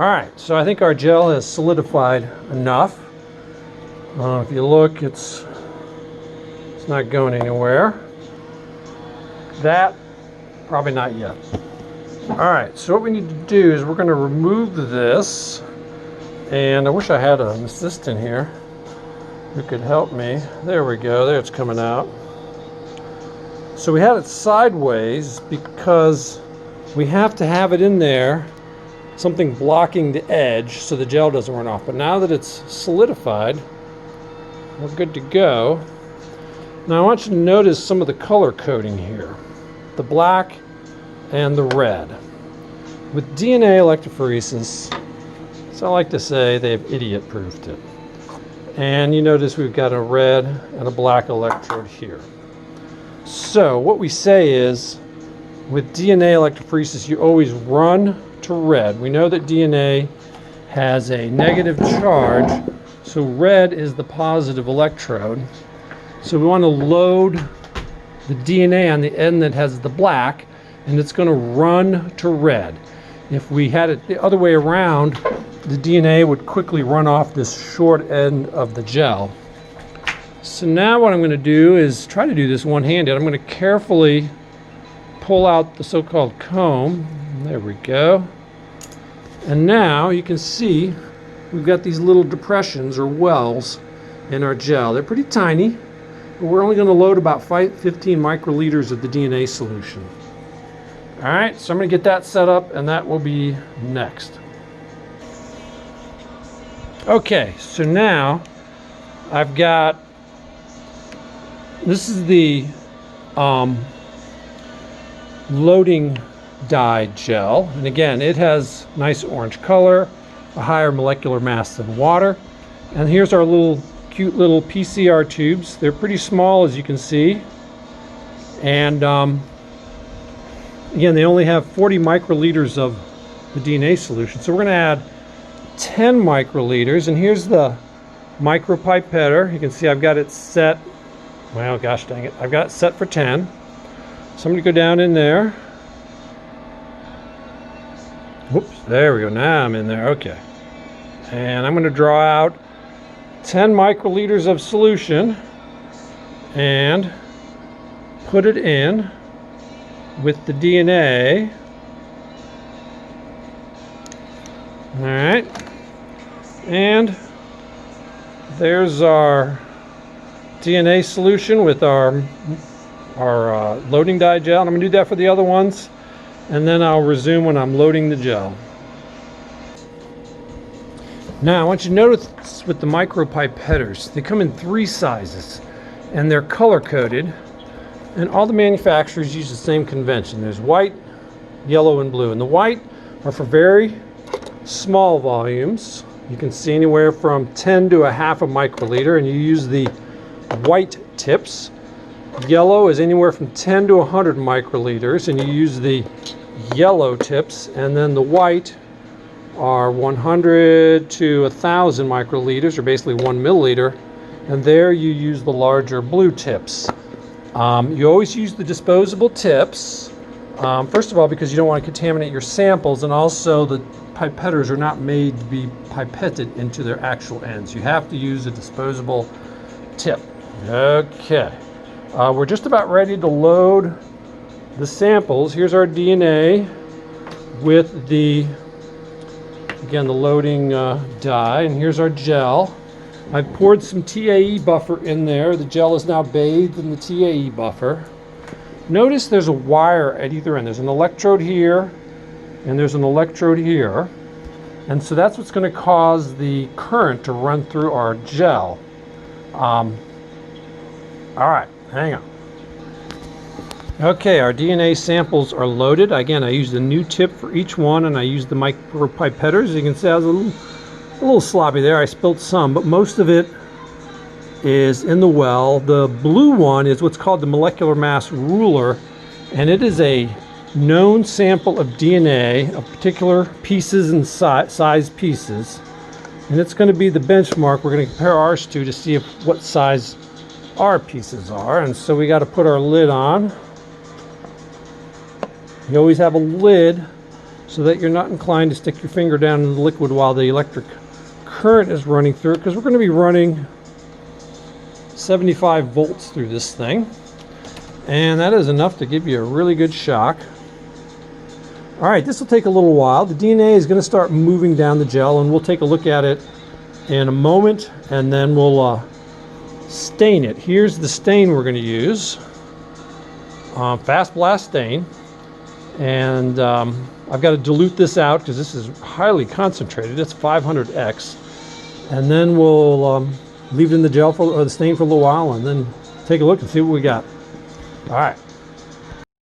Alright, so I think our gel has solidified enough. If you look, it's not going anywhere. That, probably not yet. Alright, so what we need to do is we're going to remove this. And I wish I had an assistant here who could help me. There we go, there it's coming out. So we had it sideways because we have to have it in there, something blocking the edge so the gel doesn't run off. But now that it's solidified, we're good to go. Now I want you to notice some of the color coding here. The black and the red. With DNA electrophoresis, so I like to say they've idiot-proofed it. And you notice we've got a red and a black electrode here. So what we say is, with DNA electrophoresis, you always run to red. We know that DNA has a negative charge, so red is the positive electrode. So we want to load the DNA on the end that has the black, and it's going to run to red. If we had it the other way around, the DNA would quickly run off this short end of the gel. So now what I'm going to do is try to do this one-handed. I'm going to carefully pull out the so-called comb. There we go. And now you can see we've got these little depressions or wells in our gel. They're pretty tiny, but we're only going to load about 15 microliters of the DNA solution. All right, so I'm going to get that set up, and that will be next. Okay, so now I've got, this is the loading dye gel, and again it has nice orange color, a higher molecular mass than water. And here's our little cute little PCR tubes. They're pretty small, as you can see, and again they only have 40 microliters of the DNA solution, so we're going to add 10 microliters. And here's the micropipetter. You can see I've got it set, well gosh dang it, I've got it set for 10. So I'm going to go down in there. Whoops, there we go. Now I'm in there. Okay. And I'm going to draw out 10 microliters of solution and put it in with the DNA. All right. And there's our DNA solution with our loading dye gel. And I'm going to do that for the other ones, and then I'll resume when I'm loading the gel. Now I want you to notice with the micropipetters, they come in 3 sizes and they're color coded, and all the manufacturers use the same convention. There's white, yellow, and blue. And the white are for very small volumes. You can see anywhere from 10 to a half a microliter, and you use the white tips. Yellow is anywhere from 10 to 100 microliters, and you use the yellow tips. And then the white are 100 to 1,000 microliters, or basically 1 milliliter, and there you use the larger blue tips. You always use the disposable tips, first of all because you don't want to contaminate your samples, and also the pipetters are not made to be pipetted into their actual ends. You have to use a disposable tip. Okay, we're just about ready to load the samples. Here's our DNA with the, again, the loading dye, and here's our gel. I've poured some TAE buffer in there. The gel is now bathed in the TAE buffer. Notice there's a wire at either end. There's an electrode here, and there's an electrode here. And so that's what's going to cause the current to run through our gel. All right, hang on. Okay, our DNA samples are loaded. Again, I used a new tip for each one, and I used the micropipetters. As you can see, I was a little sloppy there. I spilled some, but most of it is in the well. The blue one is what's called the molecular mass ruler, and it is a known sample of DNA of particular pieces and size pieces, and it's going to be the benchmark we're going to compare ours to see what size our pieces are. And so we got to put our lid on. You always have a lid so that you're not inclined to stick your finger down in the liquid while the electric current is running through it, because we're going to be running 75 volts through this thing, and that is enough to give you a really good shock. All right, this will take a little while. The DNA is going to start moving down the gel, and we'll take a look at it in a moment, and then we'll stain it. Here's the stain we're going to use, fast blast stain, and I've got to dilute this out because this is highly concentrated. It's 500x, and then we'll leave it in the gel or the stain for a little while, and then take a look and see what we got. All right.